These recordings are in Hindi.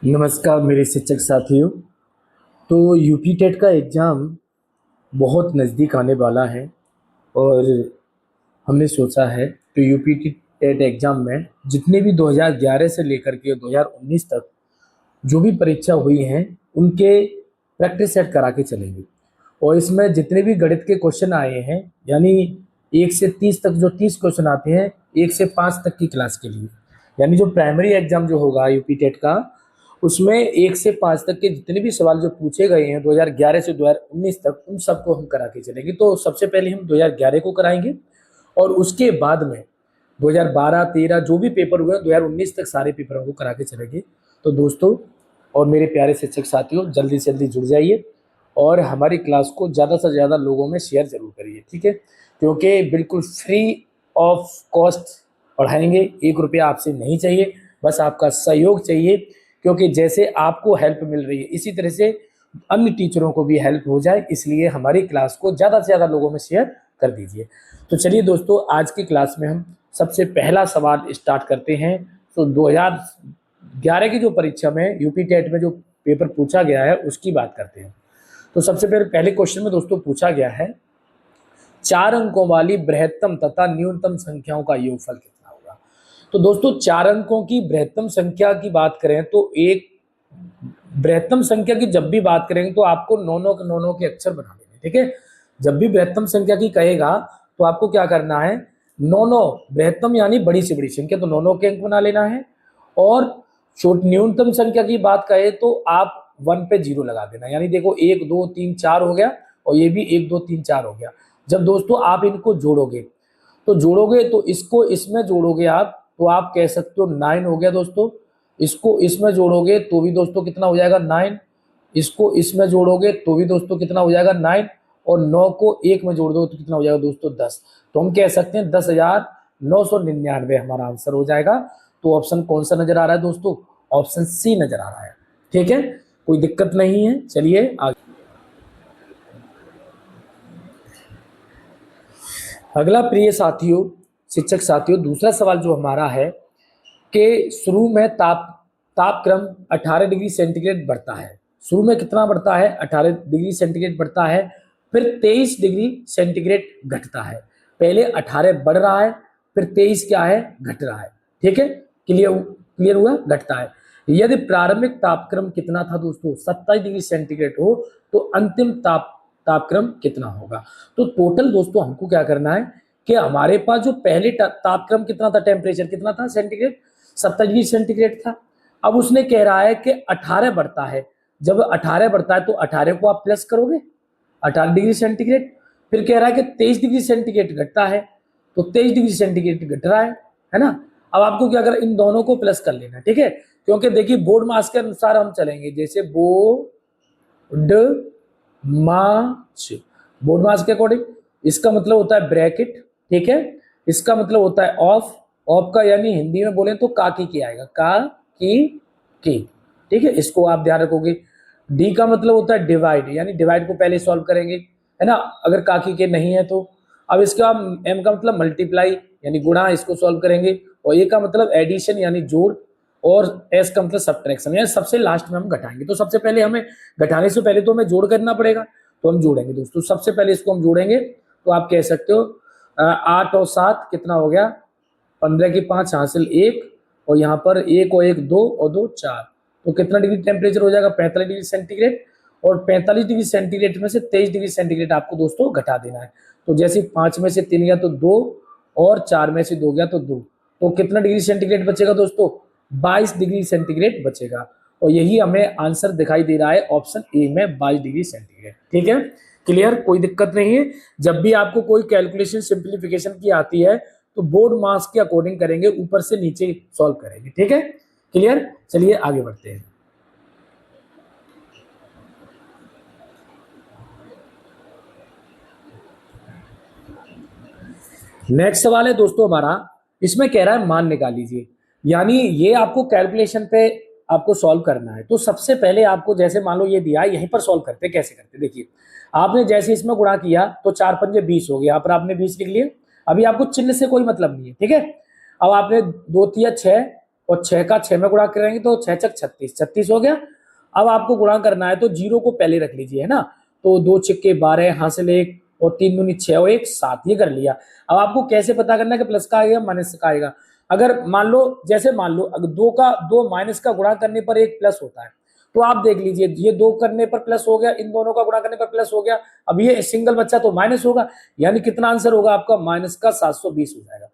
नमस्कार मेरे शिक्षक साथियों। तो यूपी टेट का एग्ज़ाम बहुत नज़दीक आने वाला है और हमने सोचा है कि यूपी टेट एग्ज़ाम में जितने भी 2011 से लेकर के 2019 तक जो भी परीक्षा हुई हैं उनके प्रैक्टिस सेट करा के चलेंगे। और इसमें जितने भी गणित के क्वेश्चन आए हैं, यानी 1 से 30 तक जो 30 क्वेश्चन आते हैं 1 से 5 तक की क्लास के लिए, यानी जो प्राइमरी एग्जाम जो होगा यूपी टेट का, उसमें 1 से 5 तक के जितने भी सवाल जो पूछे गए हैं 2011 से 2019 तक, उन सबको हम करा के चलेंगे। तो सबसे पहले हम 2011 को कराएंगे और उसके बाद में 2012, 13 जो भी पेपर हुए 2019 तक सारे पेपरों को करा के चलेंगे। तो दोस्तों और मेरे प्यारे शिक्षक साथियों, जल्दी से जल्दी जुड़ जाइए और हमारी क्लास को ज़्यादा से ज़्यादा लोगों में शेयर ज़रूर करिए, ठीक है? क्योंकि बिल्कुल फ्री ऑफ कॉस्ट पढ़ाएंगे, 1 रुपया आपसे नहीं चाहिए, बस आपका सहयोग चाहिए। क्योंकि जैसे आपको हेल्प मिल रही है इसी तरह से अन्य टीचरों को भी हेल्प हो जाए, इसलिए हमारी क्लास को ज़्यादा से ज़्यादा लोगों में शेयर कर दीजिए। तो चलिए दोस्तों, आज की क्लास में हम सबसे पहला सवाल स्टार्ट करते हैं। तो 2011 की जो परीक्षा में यूपी टेट में जो पेपर पूछा गया है उसकी बात करते हैं। तो सबसे पहले क्वेश्चन में दोस्तों पूछा गया है, 4 अंकों वाली बृहत्तम तथा न्यूनतम संख्याओं का योगफल कितना होगा। तो दोस्तों 4 अंकों की बृहत्तम संख्या की बात करें तो एक बृहत्तम संख्या की जब भी बात करेंगे तो आपको 9 के अक्षर बना लेंगे, ठीक है? जब भी बृहत्तम संख्या की कहेगा तो आपको क्या करना है, 9 बृहत्तम यानी बड़ी से बड़ी संख्या, तो 9 के अंक बना लेना है। और छोट न्यूनतम संख्या की बात कहे तो आप 1 पे 0 लगा देना, यानी देखो 1 2 3 4 हो गया और ये भी 1 2 3 4 हो गया। जब दोस्तों आप इनको जोड़ोगे तो इसको इसमें जोड़ोगे आप, तो आप कह सकते हो 9 हो गया दोस्तों। इसको इसमें जोड़ोगे तो भी दोस्तों कितना हो जाएगा 9। इसको इसमें जोड़ोगे तो भी दोस्तों कितना हो जाएगा 9। और 9 को 1 में जोड़ दो तो कितना हो जाएगा दोस्तों 10। तो हम कह सकते हैं 10,999 हमारा आंसर हो जाएगा। तो ऑप्शन कौन सा नजर आ रहा है दोस्तों? ऑप्शन सी नजर आ रहा है, ठीक है? कोई दिक्कत नहीं है, चलिए आगे। अगला प्रिय साथियों, शिक्षक साथियों, दूसरा सवाल जो हमारा है कि शुरू में तापक्रम 18 डिग्री सेंटीग्रेड बढ़ता है। शुरू में कितना बढ़ता है? 18 डिग्री सेंटीग्रेड बढ़ता है, फिर 23 डिग्री सेंटीग्रेड घटता है। पहले 18 बढ़ रहा है, फिर 23 क्या है? घट रहा है, ठीक है? क्लियर हुआ? घटता है। यदि प्रारंभिक तापक्रम कितना था दोस्तों? 27 डिग्री सेंटीग्रेड हो तो अंतिम तापक्रम कितना होगा? तो टोटल दोस्तों हमको क्या करना है कि हमारे पास जो पहले तापक्रम कितना था, टेम्परेचर कितना था सेंटीग्रेड? 27 डिग्री सेंटीग्रेड था। अब उसने कह रहा है कि 18 बढ़ता है। जब 18 बढ़ता है तो 18 को आप प्लस करोगे 18 डिग्री सेंटीग्रेड। फिर कह रहा है कि 23 डिग्री सेंटीग्रेड घटता है, तो 23 डिग्री सेंटीग्रेड घट रहा है ना? अब आपको क्या कर, इन दोनों को प्लस कर लेना, ठीक है? क्योंकि देखिए बोर्ड मास के अनुसार हम चलेंगे, जैसे बोर्ड मास, बोर्ड मास के अकॉर्डिंग इसका मतलब होता है ब्रैकेट, ठीक है? इसका मतलब होता है ऑफ, ऑफ का यानी हिंदी में बोले तो का की आएगा, का की, ठीक है? इसको आप ध्यान रखोगे। डी का मतलब होता है डिवाइड, यानी डिवाइड को पहले सॉल्व करेंगे, है ना? अगर काकी के नहीं है तो। अब इसके बाद एम का मतलब मल्टीप्लाई यानी गुणा, इसको सॉल्व करेंगे। और ए का मतलब एडिशन यानी जोड़, और एस का मतलब सब्ट्रैक्शन, यानी सबसे लास्ट में हम घटाएंगे। तो सबसे पहले हमें घटाने से पहले तो हमें जोड़ करना पड़ेगा, तो हम जोड़ेंगे दोस्तों। सबसे पहले इसको हम जोड़ेंगे तो आप कह सकते हो 8 और 7 कितना हो गया? 15 की 5 हासिल 1, और यहाँ पर 1 और 1 2 और 2 4, तो कितना डिग्री टेम्परेचर हो जाएगा? 45 डिग्री सेंटीग्रेड। और 45 डिग्री सेंटीग्रेड में से 23 डिग्री सेंटीग्रेड आपको दोस्तों घटा देना है। तो जैसे 5 में से 3 गया तो 2, और 4 में से 2 गया तो 2, तो कितना डिग्री सेंटीग्रेड बचेगा दोस्तों? 22 डिग्री सेंटीग्रेड बचेगा। और यही हमें आंसर दिखाई दे रहा है ऑप्शन ए में, 22 डिग्री सेंटीग्रेड, ठीक है? क्लियर? कोई दिक्कत नहीं है। जब भी आपको कोई कैलकुलेशन सिंप्लीफिकेशन की आती है तो बोर्ड मास के अकॉर्डिंग करेंगे, ऊपर से नीचे सॉल्व करेंगे, ठीक है? क्लियर? चलिए आगे बढ़ते हैं। नेक्स्ट सवाल है दोस्तों हमारा, इसमें कह रहा है मान निकाल लीजिए, यानी ये आपको कैलकुलेशन पे आपको सॉल्व करना है। तो सबसे पहले आपको, जैसे मान लो ये दिया है, यहीं पर सॉल्व करते, कैसे करते देखिए। आपने जैसे इसमें गुणा किया तो 4 पंजे 20 हो गया, यहाँ पर आपने 20 लिख लिया। अभी आपको चिन्ह से कोई मतलब नहीं है, ठीक है? अब आपने 2 तिया 6 और 6 का 6 में गुणा करेंगे तो 6 छक 36, 36 हो गया। अब आपको गुणा करना है तो 0 को पहले रख लीजिए, है ना। तो 2 छिक्के 12, हासिल 1 और 3 दूनी 6 और 1 7, ये कर लिया। अब आपको कैसे पता करना है कि प्लस का आएगा माइनस का आएगा। अगर मान लो अगर 2 माइनस का गुणा करने पर 1 प्लस होता है, तो आप देख लीजिए ये 2 करने पर प्लस हो गया, इन दोनों का गुणा करने पर प्लस हो गया। अब ये सिंगल बच्चा तो माइनस होगा, यानी कितना आंसर होगा आपका माइनस का 720 हो जाएगा।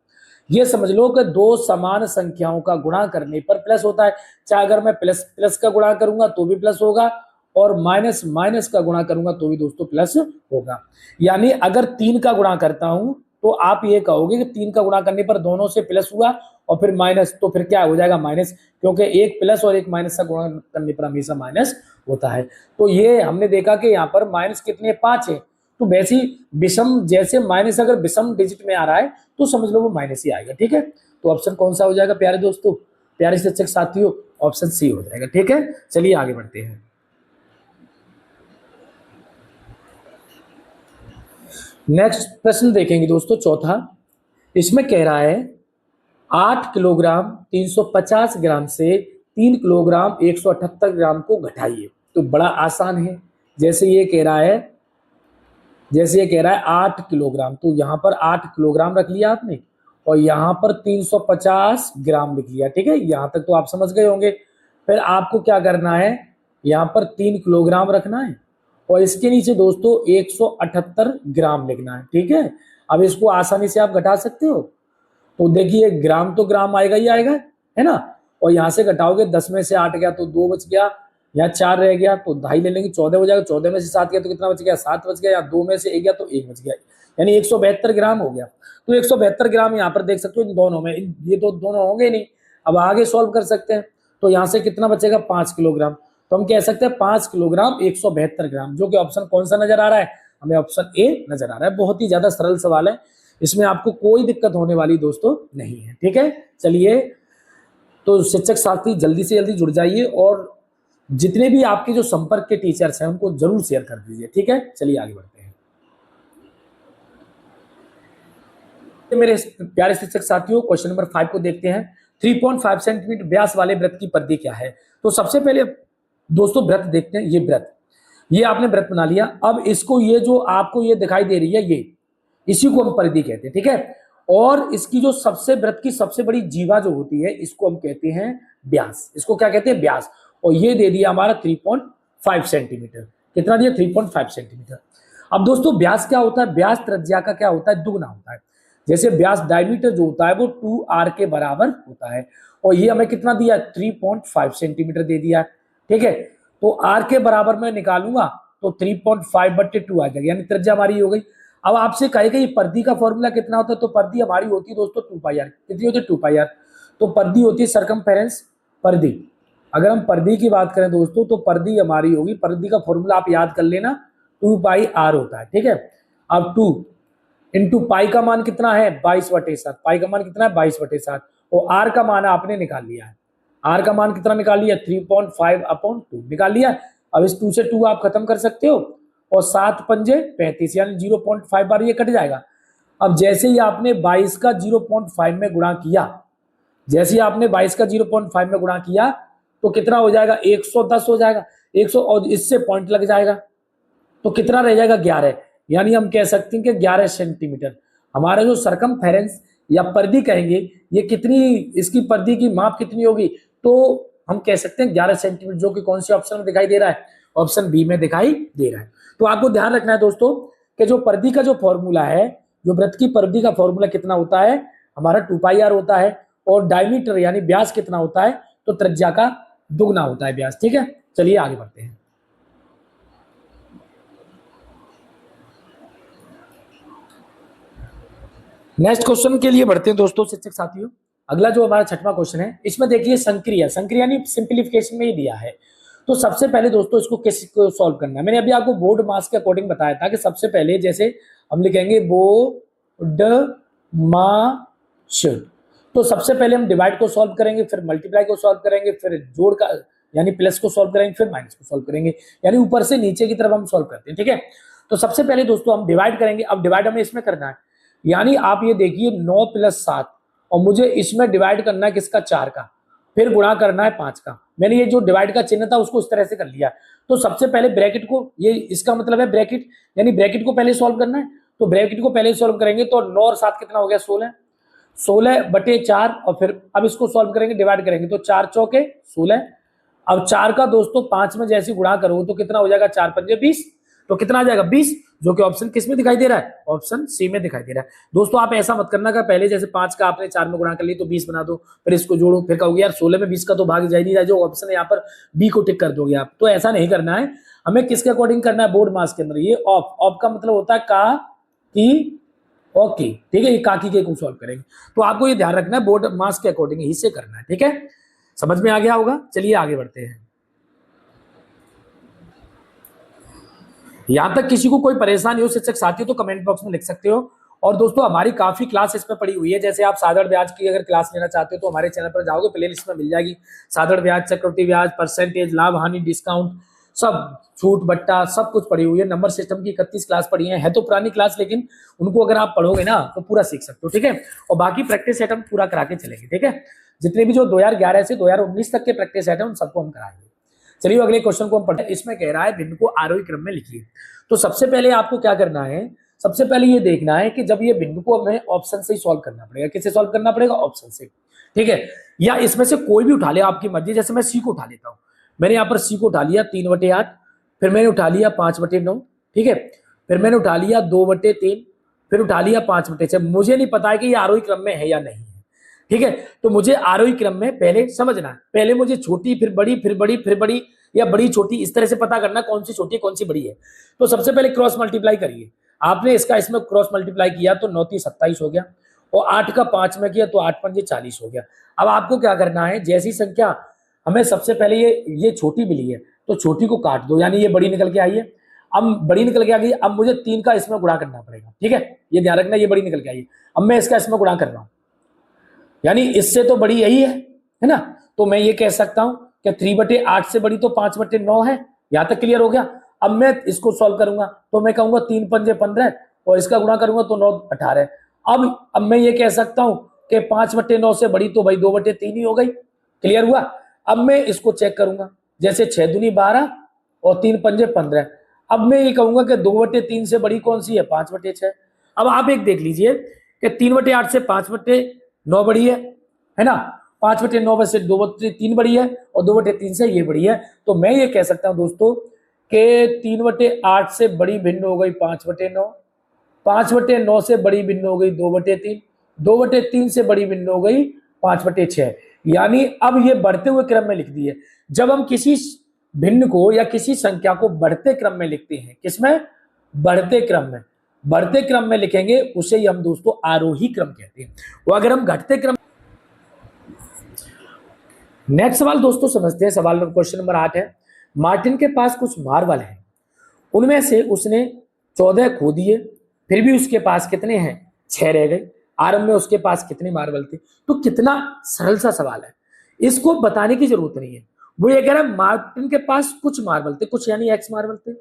ये समझ लो कि 2 समान संख्याओं का गुणा करने पर प्लस होता है। चाहे अगर मैं प्लस प्लस का गुणा करूंगा तो भी प्लस होगा, और माइनस माइनस का गुणा करूंगा तो भी दोस्तों प्लस होगा। यानी अगर 3 का गुणा करता हूं तो आप ये कहोगे कि 3 का गुणा करने पर दोनों से प्लस हुआ और फिर माइनस, तो फिर क्या हो जाएगा माइनस, क्योंकि एक प्लस और एक माइनस का गुणा करने पर हमेशा माइनस होता है। तो ये हमने देखा कि यहाँ पर माइनस कितने 5 है, तो वैसे ही विषम, जैसे माइनस अगर विषम डिजिट में आ रहा है तो समझ लो वो माइनस ही आएगा। ठीक है, तो ऑप्शन कौन सा हो जाएगा प्यारे दोस्तों, प्यारे शिक्षक साथियों, ऑप्शन सी हो जाएगा। ठीक है, चलिए आगे बढ़ते हैं। नेक्स्ट प्रश्न देखेंगे दोस्तों, चौथा। इसमें कह रहा है 8 किलोग्राम 350 ग्राम से 3 किलोग्राम 178 ग्राम को घटाइए। तो बड़ा आसान है, जैसे ये कह रहा है 8 किलोग्राम, तो यहाँ पर 8 किलोग्राम रख लिया आपने और यहाँ पर 350 ग्राम लिख लिया। ठीक है, यहाँ तक तो आप समझ गए होंगे। फिर आपको क्या करना है, यहाँ पर 3 किलोग्राम रखना है और इसके नीचे दोस्तों 178 ग्राम लिखना है। ठीक है, अब इसको आसानी से आप घटा सकते हो। तो देखिए ग्राम तो ग्राम आएगा ही आएगा, है ना। और यहाँ से घटाओगे, 10 में से 8 गया तो 2 बच गया, यहाँ 4 रह गया तो 2.5 ले लेंगे, 14 हो जाएगा। 14 में से 7 गया तो कितना बच गया, 7 बच गया। या 2 में से 1 गया तो 1 बच गया, यानी 172 ग्राम हो गया। तो 172 ग्राम यहाँ पर देख सकते हो इन दोनों में, ये तो दोनों होंगे नहीं। अब आगे सॉल्व कर सकते हैं, तो यहाँ से कितना बचेगा 5 किलोग्राम। तो हम कह सकते हैं 5 किलोग्राम 172 ग्राम, जो कि ऑप्शन कौन सा नजर आ रहा है हमें, ऑप्शन ए नजर आ रहा है। बहुत ही ज्यादा सरल सवाल है, इसमें आपको कोई दिक्कत होने वाली दोस्तों नहीं है। ठीक है, चलिए, तो शिक्षक साथी जल्दी से जल्दी जुड़ जाइए और जितने भी आपके जो संपर्क के टीचर्स हैं उनको जरूर शेयर कर दीजिए। ठीक है, चलिए आगे बढ़ते हैं। मेरे प्यारे शिक्षक साथियों, क्वेश्चन नंबर 5 को देखते हैं। 3.5 सेंटीमीटर व्यास वाले वृत्त की परिधि क्या है। तो सबसे पहले दोस्तों वृत्त देखते हैं। ये वृत्त, ये आपने वृत्त बना लिया। अब इसको, ये जो आपको ये दिखाई दे रही है, ये इसी को हम परिधि कहते हैं। ठीक है, और इसकी जो सबसे वृत्त की सबसे बड़ी जीवा जो होती है, इसको हम कहते हैं व्यास। इसको क्या कहते हैं, व्यास। और ये दे दिया हमारा 3.5 सेंटीमीटर। कितना दिया, 3.5 सेंटीमीटर। अब दोस्तों व्यास क्या होता है, व्यास त्रिज्या का क्या होता है, दुगना होता है। जैसे व्यास डायमीटर जो होता है वो 2r के बराबर होता है, और ये हमें कितना दिया, 3.5 सेंटीमीटर दे दिया। ठीक है, तो r के बराबर में निकालूंगा तो 3.5/2 आ जाएगा, यानी त्रिज्या हमारी हो गई। अब आपसे कहेगा ये परिधि का फॉर्मूला कितना होता है, तो परिधि हमारी होती है दोस्तों 2πr। कितनी होती है, 2πr। तो परिधि होती है सरकमफेरेंस परिधि। अगर हम परिधि की बात करें दोस्तों, तो परिधि हमारी होगी, परिधि का फॉर्मूला आप याद कर लेना, 2πr होता है। ठीक है, अब 2 इंटू पाई का मान कितना है, 22/7। पाई का मान कितना है, 22/7। और आर का मान आपने निकाल लिया है। आर का मान कितना निकाल लिया, 3.5/2 निकाल लिया। अब इस 2 से 2 आप खत्म कर सकते हो, और 7 पंजे 35, यानी 0.5 बार ये कट जाएगा। अब जैसे ही आपने 22 का 0.5 में गुणा किया, जैसे ही आपने 22 का 0.5 में गुणा किया, तो कितना हो जाएगा, 110 हो जाएगा। 100, और इससे पॉइंट लग जाएगा, तो कितना रह जाएगा, 11। यानी हम कह सकते हैं कि 11 सेंटीमीटर हमारा जो सरकमफेरेंस या परिधि कहेंगे, ये कितनी, इसकी परिधि की माप कितनी होगी, तो हम कह सकते हैं 11 सेंटीमीटर, जो कि कौन से ऑप्शन में दिखाई दे रहा है, ऑप्शन बी में दिखाई दे रहा है। तो आपको ध्यान रखना है दोस्तों कि जो परिधि का जो फॉर्मूला है, जो वृत्त की परिधि का फॉर्मूला कितना होता है, हमारा 2πr होता है, और डायमीटर यानी व्यास कितना होता है, तो त्रिज्या का दुगना होता है व्यास। ठीक है, चलिए आगे बढ़ते हैं। नेक्स्ट क्वेश्चन के लिए बढ़ते हैं दोस्तों शिक्षक साथियों। अगला जो हमारा 6वां क्वेश्चन है, इसमें देखिए संक्रिया, संक्रिया यानी सिंप्लीफिकेशन में ही दिया है। तो सबसे पहले दोस्तों इसको किस को सॉल्व करना है, मैंने अभी आपको बोर्ड मास के अकॉर्डिंग बताया था कि सबसे पहले जैसे हम लिखेंगे बोर्ड मास, तो सबसे पहले हम डिवाइड को सॉल्व करेंगे, फिर मल्टीप्लाई को सॉल्व करेंगे, फिर जोड़ का यानी प्लस को सॉल्व करेंगे, फिर माइनस को सॉल्व करेंगे, यानी ऊपर से नीचे की तरफ हम सॉल्व करते हैं। ठीक है, तो सबसे पहले दोस्तों हम डिवाइड करेंगे। अब डिवाइड हमें इसमें करना है, यानी आप ये देखिए 9 + 7, और मुझे इसमें डिवाइड करना है किसका, 4 का। फिर गुणा करना है 5 का। मैंने ये जो डिवाइड का चिन्ह था उसको इस तरह से कर लिया। तो सबसे पहले ब्रैकेट को, ये इसका मतलब है ब्रैकेट, यानी ब्रैकेट को पहले सॉल्व करना है। तो ब्रैकेट को पहले सॉल्व करेंगे तो 9 और 7 कितना हो गया, 16, 16/4। और फिर अब इसको सॉल्व करेंगे, डिवाइड करेंगे तो 4 चौके 16। अब 4 का दोस्तों 5 में जैसे गुणा करोगे तो कितना हो जाएगा, 4 पंजे 20। तो कितना आ जाएगा 20, जो कि ऑप्शन किस में दिखाई दे रहा है, ऑप्शन सी में दिखाई दे रहा है। दोस्तों आप ऐसा मत करना कि पहले जैसे 5 का आपने 4 में गुणा कर ली तो 20 बना दो, फिर इसको जोड़ो, फिर कहोगे यार 16 में 20 का तो भाग जा ही नहीं रहा, जो ऑप्शन है यहाँ पर बी को टिक कर दोगे आप। तो ऐसा नहीं करना है, हमें किसके अकॉर्डिंग करना है, बोर्ड मास के अंदर। ये ऑफ, ऑफ का मतलब होता है का की ओके, ठीक है, ये काकी के को सॉल्व करेंगे। तो आपको ये ध्यान रखना है बोर्ड मास के अकॉर्डिंग ही से करना है, ठीक है, समझ में आ गया होगा। चलिए आगे बढ़ते हैं। यहां तक किसी को कोई परेशानी हो शिक्षक साथी तो कमेंट बॉक्स में लिख सकते हो। और दोस्तों हमारी काफी क्लास इसमें पड़ी हुई है, जैसे आप साधारण ब्याज की अगर क्लास लेना चाहते हो तो हमारे चैनल पर जाओगे, प्लेलिस्ट में मिल जाएगी। साधारण ब्याज, चक्रवृद्धि ब्याज, परसेंटेज, लाभ हानि, डिस्काउंट, सब छूट बट्टा सब कुछ पड़ी हुई है। नंबर सिस्टम की 31 क्लास पड़ी है तो पुरानी क्लास, लेकिन उनको अगर आप पढ़ोगे ना तो पूरा सीख सकते हो, ठीक है। और बाकी प्रैक्टिस सेट हम पूरा करा के चलेंगे, ठीक है। जितने भी जो 2011 से 2019 तक के प्रैक्टिस सेट है उन सबको हम कराएंगे। चलिए अगले क्वेश्चन को हम पढ़ते हैं। इसमें कह रहा है भिन्न को आरोही क्रम में लिखिए। तो सबसे पहले आपको क्या करना है, सबसे पहले ये देखना है कि जब ये बिंदु को हमें ऑप्शन से ही सॉल्व करना पड़ेगा। किससे सॉल्व करना पड़ेगा, ऑप्शन से, ठीक है। या इसमें से कोई भी उठा ले, आपकी मर्जी। जैसे मैं सी को उठा लेता हूं, मैंने यहाँ पर सी को उठा लिया 3/8, फिर मैंने उठा लिया 5/9, ठीक है, फिर मैंने उठा लिया 2/3, फिर उठा लिया 5/6। मुझे नहीं पता है कि ये आरोही क्रम में है या नहीं है, ठीक है। तो मुझे आरोही क्रम में पहले समझना है, पहले मुझे छोटी फिर बड़ी फिर बड़ी फिर बड़ी या बड़ी छोटी इस तरह से पता करना कौन सी छोटी है कौन सी बड़ी है। तो सबसे पहले क्रॉस मल्टीप्लाई करिए। आपने इसका इसमें क्रॉस मल्टीप्लाई किया तो 9 × 27 हो गया, और 8 का 5 में किया तो 8 × 5 = 40 हो गया। अब आपको क्या करना है, जैसी संख्या हमें सबसे पहले ये छोटी मिली है तो छोटी को काट दो, यानी ये बड़ी निकल के आई है। अब बड़ी निकल के आ गई, अब मुझे 3 का इसमें गुणा करना पड़ेगा, ठीक है, ये ध्यान रखना, ये बड़ी निकल के आई है। अब मैं इसका इसमें गुणा कर रहा हूं, यानी इससे तो बड़ी यही है ना। तो मैं ये कह सकता हूं कि 3/8 से बड़ी तो 5/9 है। यहां तक क्लियर हो गया। अब मैं इसको सॉल्व करूंगा तो मैं कहूंगा 3 × 5 = 15 और इसका गुणा करूंगा तो 9 × 18। अब मैं ये कह सकता हूं कि 5/9 से बड़ी तो भाई 2/3 ही हो गई। क्लियर हुआ। अब मैं इसको चेक करूंगा, जैसे 6 दूनी 12 और 3 × 5 = 15। अब मैं ये कहूंगा कि 2/3 से बड़ी कौन सी है, 5/6। अब आप एक देख लीजिए कि 3/8 से 5/9 बड़ी है ना, 5/9 से 2/3 बड़ी है और 2/3 से ये बड़ी है। तो मैं ये कह सकता हूं दोस्तों कि 3/8 से बड़ी भिन्न हो गई 5/9, 5/9 से बड़ी भिन्न हो गई 2/3, 2/3 से बड़ी भिन्न हो गई 5/6। यानी अब ये बढ़ते हुए क्रम में लिख दी है। जब हम किसी भिन्न को या किसी संख्या को बढ़ते क्रम में लिखते हैं, किसमें, बढ़ते क्रम में, बढ़ते क्रम में लिखेंगे उसे ही हम दोस्तों आरोही क्रम कहते हैं। वो अगर हम घटते क्रम। नेक्स्ट सवाल दोस्तों समझते हैं। सवाल क्वेश्चन नंबर 8 है, मार्टिन के पास कुछ मार्बल है, उनमें से उसने 14 खो दिए, फिर भी उसके पास कितने हैं, 6 रह गए। आरंभ में उसके पास कितने मार्बल थे। तो कितना सरल सा सवाल है, इसको बताने की जरूरत नहीं है। वो ये कह रहा है मार्टिन के पास कुछ मार्बल थे, कुछ यानी एक्स मार्बल थे,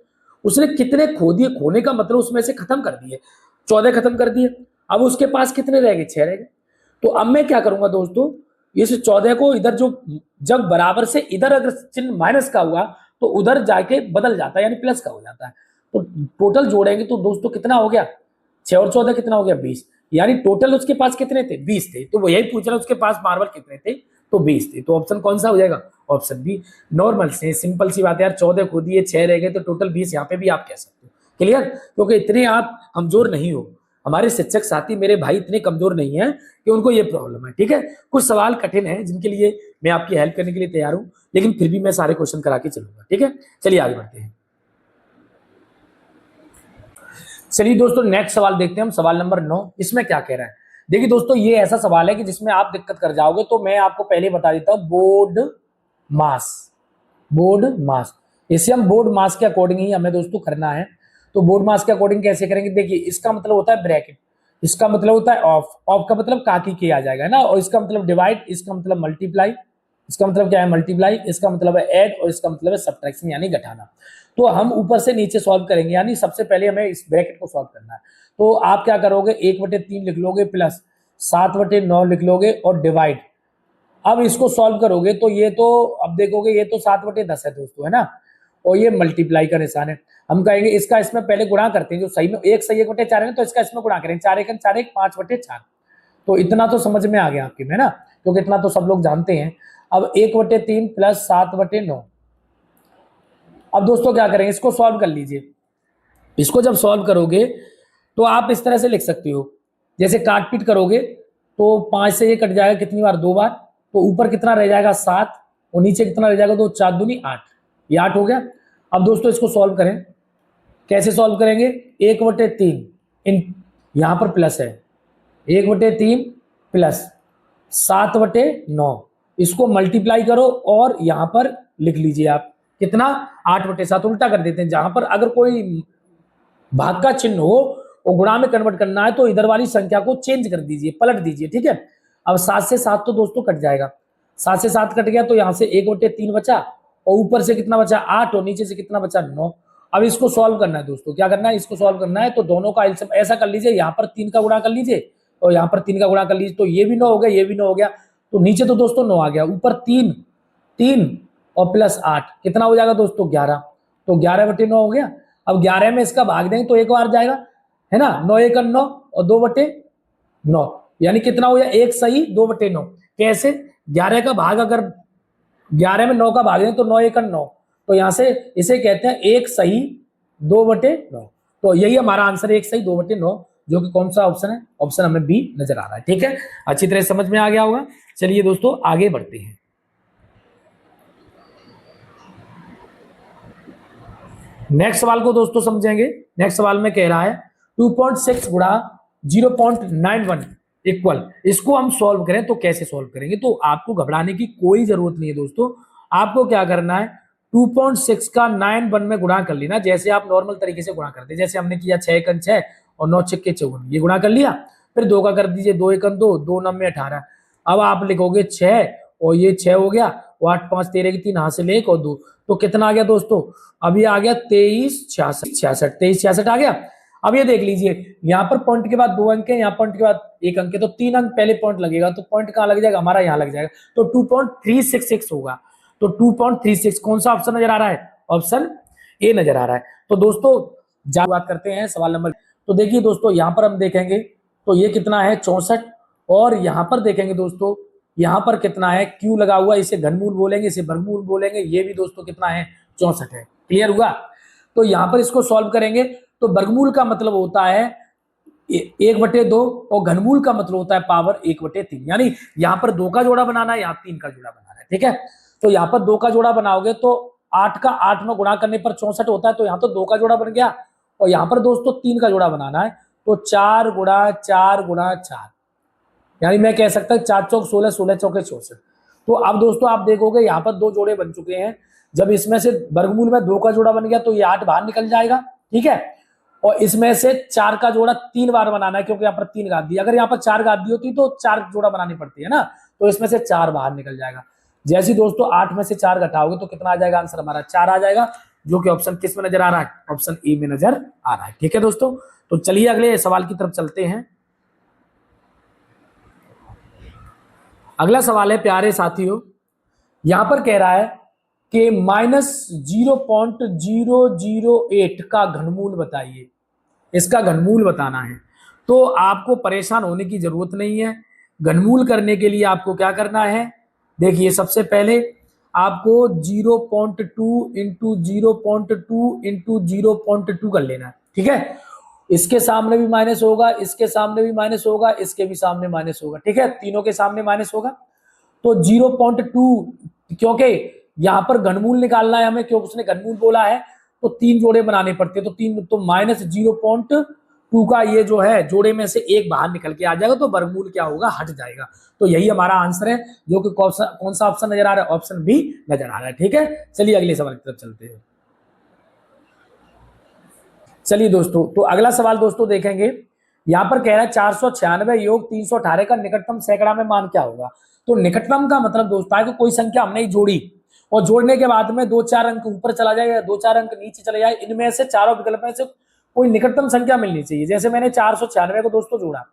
उसने कितने खो दिए। खोने का मतलब उसमें से खत्म कर दिए, 14 खत्म कर दिए। अब उसके पास कितने रह गए, 6 रह गए। तो अब मैं क्या करूंगा दोस्तों, इस 14 को इधर जो, जब बराबर से इधर अगर चिन्ह माइनस का हुआ तो उधर जाके बदल जाता है, यानी प्लस का हो जाता है। तो टोटल जोड़ेंगे तो दोस्तों कितना हो गया, 6 और 14 कितना हो गया, 20। यानी टोटल उसके पास कितने थे, 20 थे। तो वो यही पूछ रहा है उसके पास मार्बल कितने थे, तो 20 थे। तो ऑप्शन कौन सा हो जाएगा, ऑप्शन बी। नॉर्मल से सिंपल सी बात है यार, 14 खो दिए, 6 रह गए तो टोटल 20 यहाँ पे भी आप कह सकते हो। क्लियर, क्योंकि इतने आप कमजोर नहीं हो, हमारे शिक्षक साथी मेरे भाई इतने कमजोर नहीं है कि उनको ये प्रॉब्लम है, ठीक है। कुछ सवाल कठिन है जिनके लिए मैं आपकी हेल्प करने के लिए तैयार हूं, लेकिन फिर भी मैं सारे क्वेश्चन करा के चलूंगा, ठीक है। चलिए आगे बढ़ते हैं। चलिए दोस्तों नेक्स्ट सवाल देखते हैं हम, सवाल नंबर 9। इसमें क्या कह रहा है, देखिए दोस्तों ये ऐसा सवाल है कि जिसमें आप दिक्कत कर जाओगे। तो मैं आपको पहले बता देता हूं, बोर्ड मास, बोर्ड मास, इसे हम बोर्ड मास के अकॉर्डिंग ही हमें दोस्तों करना है। तो बोर्ड मास के अकॉर्डिंग कैसे करेंगे, देखिए इसका मतलब होता है ब्रैकेट, इसका मतलब होता है ऑफ, ऑफ का मतलब काकी के आ जाएगा ना, और इसका मतलब डिवाइड, इसका मतलब मल्टीप्लाई, इसका मतलब क्या है मल्टीप्लाई, इसका मतलब है ऐड, और इसका मतलब है सब्ट्रैक्शन यानी घटाना। तो हम ऊपर से नीचे सॉल्व करेंगे, यानी सबसे पहले हमें इस ब्रैकेट को सॉल्व करना है। तो आप क्या करोगे, 1/3 लिख लोगे, प्लस 7/9 लिख लोगे, और डिवाइड अब इसको सॉल्व करोगे तो ये तो, अब देखोगे ये तो 7/10 है दोस्तों, है ना, और ये मल्टीप्लाई का निशान है। हम कहेंगे इसका इसमें पहले गुणा करते हैं, जो सही में एक सही 1/4 है ना, तो इसका इसमें गुणा करेंगे, 4 1 4 1 5/4। तो इतना तो समझ में आ गया आपके में ना, क्योंकि इतना तो सब लोग जानते हैं। अब 1/3 प्लस 7/9। अब दोस्तों क्या करेंगे, इसको सॉल्व कर लीजिए। इसको जब सॉल्व करोगे तो आप इस तरह से लिख सकते हो, जैसे काट पीट करोगे तो 5 से ये कट जाएगा कितनी बार, 2 बार, तो ऊपर कितना रह जाएगा 7, और नीचे कितना रह जाएगा, 2 4 दूनी 8, ये 8 हो गया। अब दोस्तों इसको सॉल्व करें, कैसे सॉल्व करेंगे, 1/3 इन, यहां पर प्लस है, 1/3 प्लस 7/9, इसको मल्टीप्लाई करो और यहां पर लिख लीजिए आप कितना, 8/7। उल्टा कर देते हैं, जहां पर अगर कोई भाग का चिन्ह हो और गुणा में कन्वर्ट करना है तो इधर वाली संख्या को चेंज कर दीजिए, पलट दीजिए, ठीक है। अब 7 से 7 तो दोस्तों कट जाएगा, 7 से 7 कट गया तो यहां से 1/3 बचा, और ऊपर से कितना बचा 8, और नीचे से कितना बचा 9। अब इसको सॉल्व करना है दोस्तों, क्या करना है, इसको सॉल्व करना है तो दोनों का एलसीएम ऐसा कर लीजिए, यहाँ पर 3 का गुणा कर लीजिए और यहाँ पर 3 का गुणा कर लीजिए, तो ये भी 9 हो गया, ये भी 9 हो गया, तो नीचे तो दोस्तों 9 आ गया, ऊपर 3 3 और प्लस 8 कितना हो जाएगा दोस्तों 11, तो 11/9 हो गया। अब 11 में इसका भाग देंगे तो एक बार जाएगा, है ना, 9 1 9 और 2/9, यानी कितना हो गया, एक सही 2/9। कैसे, 11 का भाग अगर 11 में 9 का भाग दें तो 9 1 9, तो यहां से इसे कहते हैं एक सही 2/9। तो यही हमारा आंसर है, एक सही 2/9, जो कि कौन सा ऑप्शन है, ऑप्शन हमें बी नजर आ रहा है। ठीक है, अच्छी तरह समझ में आ गया होगा। चलिए दोस्तों आगे बढ़ते हैं। नेक्स्ट सवाल को दोस्तों समझेंगे। नेक्स्ट सवाल में कह रहा है 2.6 गुणा 0.91 इक्वल, इसको हम सॉल्व करें तो कैसे सॉल्व करेंगे, तो आपको घबराने की कोई जरूरत नहीं है दोस्तों। आपको क्या करना है, 2.6 का 9 में गुणा कर लेना, जैसे आप नॉर्मल तरीके से गुणा करते हैं, जैसे हमने किया 6 1 6 और 9 6 54, ये गुणा कर लिया, फिर 2 का कर दीजिए, 2 1 2, 2 9 18। अब आप लिखोगे 6 और ये 6 हो गया, और 8 5 13 की 3 हाथ से 1 और 2, तो कितना आ गया दोस्तों, अब ये आ गया 23 66 23 66 आ गया। अब ये देख लीजिए, यहाँ पर पॉइंट के बाद 2 अंक है, यहाँ पॉइंट के बाद 1 अंक है, तो 3 अंक पहले पॉइंट लगेगा, तो पॉइंट कहाँ लग जाएगा, हमारा यहाँ लग जाएगा, तो 2.366 होगा। तो 2.36 कौन सा ऑप्शन नजर आ रहा है, ऑप्शन ए नजर आ रहा है। तो दोस्तों बात करते हैं सवाल नंबर। तो देखिए दोस्तों, यहाँ पर हम देखेंगे तो ये कितना है 64, और यहाँ पर देखेंगे दोस्तों, यहाँ पर कितना है, क्यू लगा हुआ, इसे घनमूल बोलेंगे, इसे वर्गमूल बोलेंगे, ये भी दोस्तों कितना है 64 है। क्लियर हुआ। तो यहाँ पर इसको सॉल्व करेंगे तो वर्गमूल का मतलब होता है 1/2 और घनमूल का मतलब होता है पावर 1/3, यानी यहाँ पर 2 का जोड़ा बनाना है, यहाँ 3 का जोड़ा बनाना है। ठीक है, तो यहाँ पर 2 का जोड़ा बनाओगे तो 8 का 8 में गुणा करने पर 64 होता है, तो यहाँ तो 2 का जोड़ा बन गया, और यहाँ पर दोस्तों 3 का जोड़ा बनाना है, तो 4 गुणा 4 गुणा 4, यानी मैं कह सकता हूँ 4 चौक 16 16 चौके 64। तो अब दोस्तों आप देखोगे यहाँ पर 2 जोड़े बन चुके हैं, जब इसमें से वर्गमूल में 2 का जोड़ा बन गया तो ये 8 बाहर निकल जाएगा। ठीक है, और इसमें से 4 का जोड़ा 3 बार बनाना है, क्योंकि यहाँ पर 3 गाद दी, अगर यहाँ पर 4 गाद दी होती तो 4 जोड़ा बनानी पड़ती है ना, तो इसमें से 4 बाहर निकल जाएगा। जैसे दोस्तों 8 में से 4 घटाओगे तो कितना आ जाएगा, आंसर हमारा 4 आ जाएगा, जो कि ऑप्शन किस में नजर आ रहा है, ऑप्शन ए में नजर आ रहा है। ठीक है दोस्तों, तो चलिए अगले सवाल की तरफ चलते हैं। अगला सवाल है प्यारे साथियों, यहां पर कह रहा है कि -0.008 का घनमूल बताइए, इसका घनमूल बताना है। तो आपको परेशान होने की जरूरत नहीं है। घनमूल करने के लिए आपको क्या करना है, देखिए सबसे पहले आपको 0.2 इंटू 0.2 इंटू 0.2 कर लेना है। ठीक है, इसके सामने भी माइनस होगा, इसके सामने भी माइनस होगा, इसके भी सामने माइनस होगा। ठीक है, तीनों के सामने माइनस होगा, तो 0.2, क्योंकि यहां पर घनमूल निकालना है हमें, क्योंकि उसने घनमूल बोला है, तो 3 जोड़े बनाने पड़ते हैं, तो 3, तो -0.2 का ये जो है जोड़े में से एक बाहर निकल के आ जाएगा, तो वर्गमूल क्या होगा, हट जाएगा। तो यही हमारा आंसर है, जो कि कौन सा ऑप्शन नजर आ रहा है, ऑप्शन बी नजर आ रहा है। ठीक है, चलिए अगले सवाल की तरफ चलते हैं। चलिए दोस्तों, तो अगला सवाल दोस्तों देखेंगे, यहां पर कह रहा है 496 योग 318 का निकटतम सैकड़ा में मान क्या होगा। तो निकटतम का मतलब दोस्तों है कि कोई संख्या हमने जोड़ी, और जोड़ने के बाद में 2-4 अंक ऊपर चला जाए या 2-4 अंक नीचे चले जाए, इनमें से चारों विकल्प में से कोई निकटतम संख्या मिलनी चाहिए। जैसे मैंने 496 को दोस्तों जोड़ा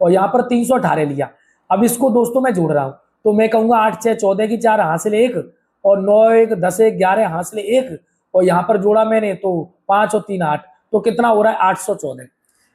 और यहाँ पर 318 लिया, अब इसको दोस्तों मैं जोड़ रहा हूं, तो मैं कहूंगा 8 6 14 की 4 हासिल 1 और 9 1 10 1 11 हासिल 1 और यहाँ पर जोड़ा मैंने तो 5 और 3 8, तो कितना हो रहा है 814।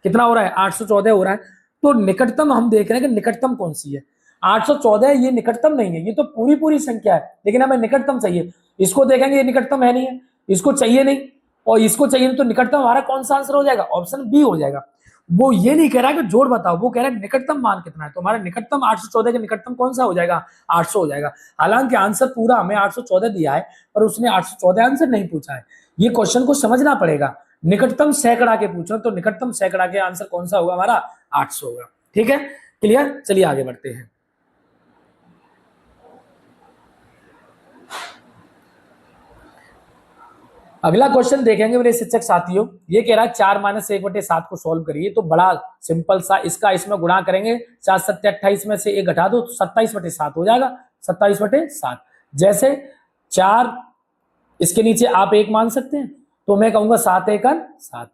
कितना हो रहा है 814 हो रहा है। तो निकटतम हम देख रहे हैं कि निकटतम कौन सी है 814, ये निकटतम नहीं है, ये तो पूरी पूरी संख्या है, लेकिन हमें निकटतम चाहिए। इसको देखेंगे ये निकटतम है नहीं है, इसको चाहिए नहीं और इसको चाहिए नहीं, तो निकटतम हमारा कौन सा आंसर हो जाएगा, ऑप्शन बी हो जाएगा। वो ये नहीं कह रहा कि जोड़ बताओ, वो कह रहा है निकटतम मान कितना है, तो हमारा निकटतम 814 के निकटतम कौन सा हो जाएगा 800 हो जाएगा। हालांकि आंसर पूरा हमें 814 दिया है, पर उसने 814 आंसर नहीं पूछा है। ये क्वेश्चन को समझना पड़ेगा, निकटतम सैकड़ा के पूछो तो निकटतम सैकड़ा के आंसर कौन सा होगा हमारा 800 होगा। ठीक है, क्लियर, चलिए आगे बढ़ते हैं। अगला क्वेश्चन देखेंगे मेरे शिक्षक साथियों, ये कह रहा है 4 - 1/7 को सॉल्व करिए। तो बड़ा सिंपल सा, इसका इसमें गुणा करेंगे, 4 7 28 में से 1 घटा दो तो 27/7 हो जाएगा, 27/7। जैसे 4 इसके नीचे आप 1 मान सकते हैं, तो मैं कहूंगा 7 एकन 7,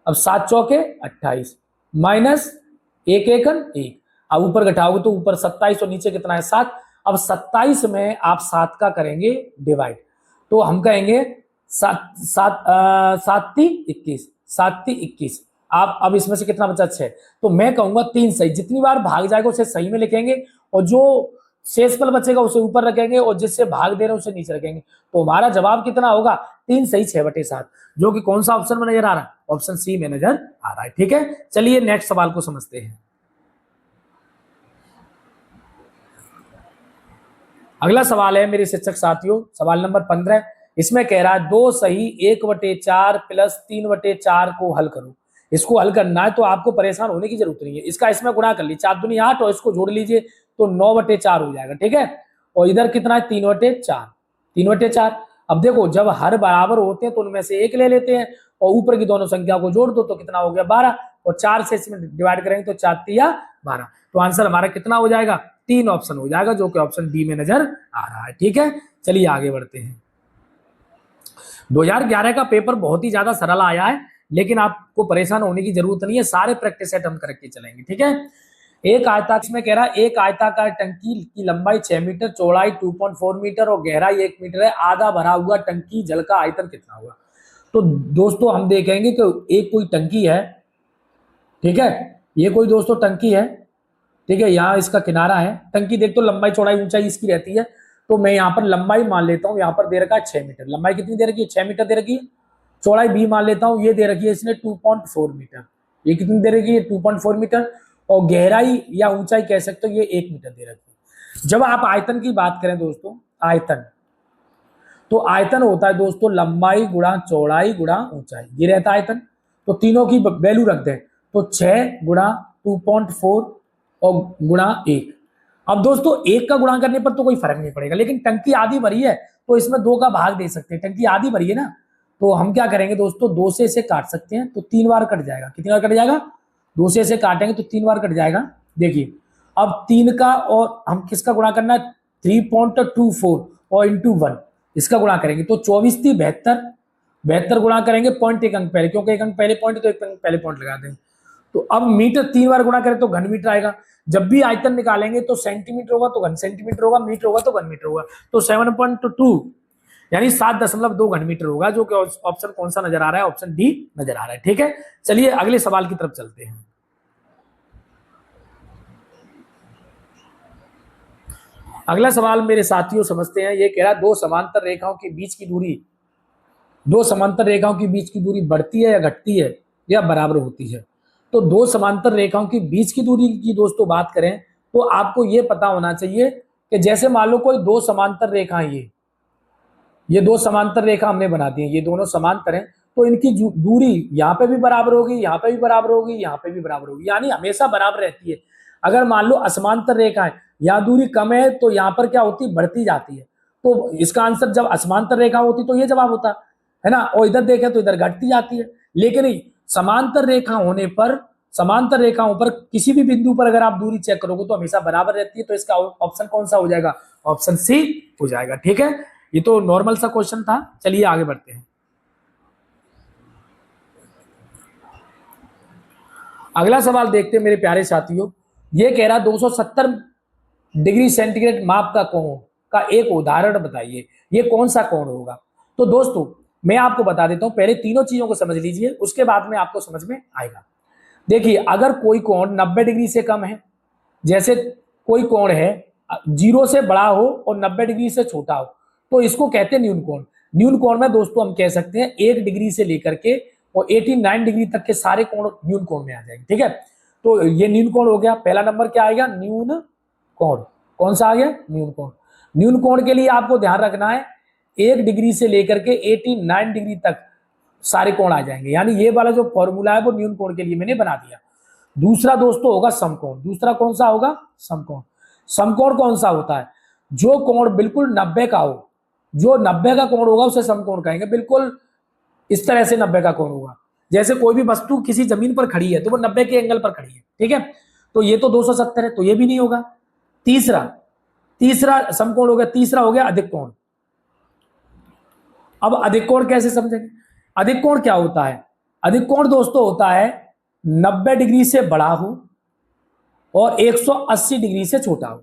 अब 7 चौके 28 माइनस 1 एकन 1, अब ऊपर घटाओगे तो ऊपर 27 और नीचे कितना है 7। अब 27 में आप 7 का करेंगे डिवाइड, तो हम कहेंगे 7 7 7 3 21, 7 3 21। आप अब इसमें से कितना बचा 6, तो मैं कहूंगा 3 सही, जितनी बार भाग जाएगा उसे सही में लिखेंगे और जो शेषफल बचेगा उसे ऊपर रखेंगे और जिससे भाग दे रहे हैं उसे नीचे रखेंगे। तो हमारा जवाब कितना होगा 3 सही 6/7, जो कि कौन सा ऑप्शन में नजर आ रहा है, ऑप्शन सी में नजर आ रहा है। ठीक है, चलिए नेक्स्ट सवाल को समझते हैं। अगला सवाल है मेरे शिक्षक साथियों, सवाल नंबर 15। इसमें कह रहा है 2 सही 1/4 प्लस 3/4 को हल करो। इसको हल करना है तो आपको परेशान होने की जरूरत नहीं है, इसका इसमें गुणा कर लीजिए, 4 दूनी 8 और इसको जोड़ लीजिए तो 9/4 हो जाएगा। ठीक है, और इधर कितना है 3/4, 3/4। अब देखो जब हर बराबर होते हैं तो उनमें से एक ले लेते हैं और ऊपर की दोनों संख्या को जोड़ दो तो कितना हो गया 12, और 4 से इसमें डिवाइड करेंगे तो 4 3 12, तो आंसर हमारा कितना हो जाएगा 3 ऑप्शन हो जाएगा, जो कि ऑप्शन डी में नजर आ रहा है। ठीक है, चलिए आगे बढ़ते हैं। 2011 का पेपर बहुत ही ज्यादा सरल आया है, लेकिन आपको परेशान होने की जरूरत नहीं है, सारे प्रैक्टिस सेट हम करके चलेंगे। ठीक है, एक आयताकार में कह रहा है एक आयताकार टंकी की लंबाई 6 मीटर, चौड़ाई 2.4 मीटर और गहराई 1 मीटर है, आधा भरा हुआ टंकी जल का आयतन कितना होगा। तो दोस्तों हम देखेंगे कि एक कोई टंकी है, ठीक है, ये कोई दोस्तों टंकी है, ठीक है, यहाँ इसका किनारा है, टंकी देख तो लंबाई चौड़ाई ऊंचाई इसकी रहती है, तो मैं यहाँ पर लंबाई मान लेता हूँ, यहाँ पर दे रखा है 6 मीटर, लंबाई कितनी दे रखी है 6 मीटर दे रखी है, चौड़ाई भी मान लेता हूँ, ये दे रखी है इसने 2.4 मीटर, ये कितनी दे रखी है 2.4 मीटर, और गहराई या ऊंचाई कह सकते हो ये 1 मीटर दे रखी है। जब आप आयतन की बात करें दोस्तों, आयतन, तो आयतन होता है दोस्तों लंबाई गुणा चौड़ाई गुणा ऊंचाई, ये रहता है आयतन। तो तीनों की वैल्यू रख दें तो 6 गुणा 2.4 और गुणा 1। अब दोस्तों 1 का गुणा करने पर तो कोई फर्क नहीं पड़ेगा, लेकिन टंकी आधी भरी है तो इसमें 2 का भाग दे सकते हैं, टंकी आधी भरी है ना, तो हम क्या करेंगे दोस्तों 2 से इसे काट सकते हैं, तो 3 बार कट जाएगा, कितनी बार कट जाएगा 2 से इसे काटेंगे तो 3 बार कट जाएगा। देखिए अब 3 का और हम किसका गुणा करना है 3.24 और इंटू 1 इसका गुणा करेंगे तो 24 थी 72, 72 गुणा करेंगे पॉइंट एक अंक पहले, क्योंकि एक अंक पहले पॉइंट तो एक अंक पहले पॉइंट लगा देंगे। तो अब मीटर 3 बार गुणा करें तो घन मीटर आएगा, जब भी आयतन निकालेंगे तो सेंटीमीटर होगा तो घन सेंटीमीटर होगा, मीटर होगा तो घन मीटर होगा, तो 7.2 यानी 7.2 घन मीटर होगा, जो कि ऑप्शन कौन सा नजर आ रहा है, ऑप्शन डी नजर आ रहा है। ठीक है, चलिए अगले सवाल की तरफ चलते हैं। अगला सवाल मेरे साथियों समझते हैं, ये कह रहा है दो समांतर रेखाओं के बीच की दूरी, दो समांतर रेखाओं के बीच की दूरी बढ़ती है या घटती है या बराबर होती है। तो दो समांतर रेखाओं के बीच की दूरी की दोस्तों बात करें तो आपको ये पता होना चाहिए कि जैसे मान लो कोई दो समांतर रेखाएं, ये दो समांतर रेखा हमने बना दी है, ये दोनों समांतर हैं, तो इनकी दूरी यहाँ पे भी बराबर होगी, यहाँ पे भी बराबर होगी, यहाँ पे भी बराबर होगी, यानी हमेशा बराबर रहती है। अगर मान लो असमांतर रेखा है, यहाँ दूरी कम है तो यहाँ पर क्या होती है बढ़ती जाती है, तो इसका आंसर जब असमांतर रेखा होती तो ये जवाब होता है ना, और इधर देखें तो इधर घटती जाती है। लेकिन समांतर रेखा होने पर, समांतर रेखाओं पर किसी भी बिंदु पर अगर आप दूरी चेक करोगे तो हमेशा बराबर रहती है, तो इसका ऑप्शन कौन सा हो जाएगा, ऑप्शन सी हो जाएगा। ठीक है, ये तो नॉर्मल सा क्वेश्चन था, चलिए आगे बढ़ते हैं। अगला सवाल देखते हैं मेरे प्यारे साथियों, ये कह रहा 270 डिग्री सेंटीग्रेड माप का कोण का एक उदाहरण बताइए, ये कौन सा कोण होगा। तो दोस्तों मैं आपको बता देता हूं, पहले तीनों चीजों को समझ लीजिए, उसके बाद में आपको समझ में आएगा। देखिए अगर कोई कोण 90 डिग्री से कम है, जैसे कोई कोण है 0 से बड़ा हो और 90 डिग्री से छोटा हो, तो इसको कहते हैं न्यून कोण। न्यून कोण में दोस्तों हम कह सकते हैं 1 डिग्री से लेकर के और 89 डिग्री तक के सारे कोण न्यून कोण में आ जाएंगे। ठीक है, तो ये न्यून कोण हो गया। पहला नंबर क्या आएगा, न्यून कोण। कौन सा आ गया, न्यून कोण। न्यून कोण के लिए आपको ध्यान रखना है 1 डिग्री से लेकर के 89 डिग्री तक सारे कोण आ जाएंगे, यानी ये वाला जो फॉर्मूला है वो न्यून कोण के लिए मैंने बना दिया। दूसरा दोस्तों होगा समकोण। दूसरा कौन सा होगा, समकोण। समकोण कौन सा होता है, जो कोण बिल्कुल 90 का हो, जो 90 का कोण होगा उसे समकोण कहेंगे। बिल्कुल इस तरह से 90 का कोण होगा, जैसे कोई भी वस्तु किसी जमीन पर खड़ी है तो वो 90 के एंगल पर खड़ी है। ठीक है, तो ये तो 270 है, तो ये भी नहीं होगा। तीसरा समकोण हो गया। तीसरा हो गया अधिक कोण। अब अधिक कोण कैसे समझेंगे, अधिक कोण क्या होता है, अधिक कोण दोस्तों होता है 90 डिग्री से बड़ा हो और 180 डिग्री से छोटा हो,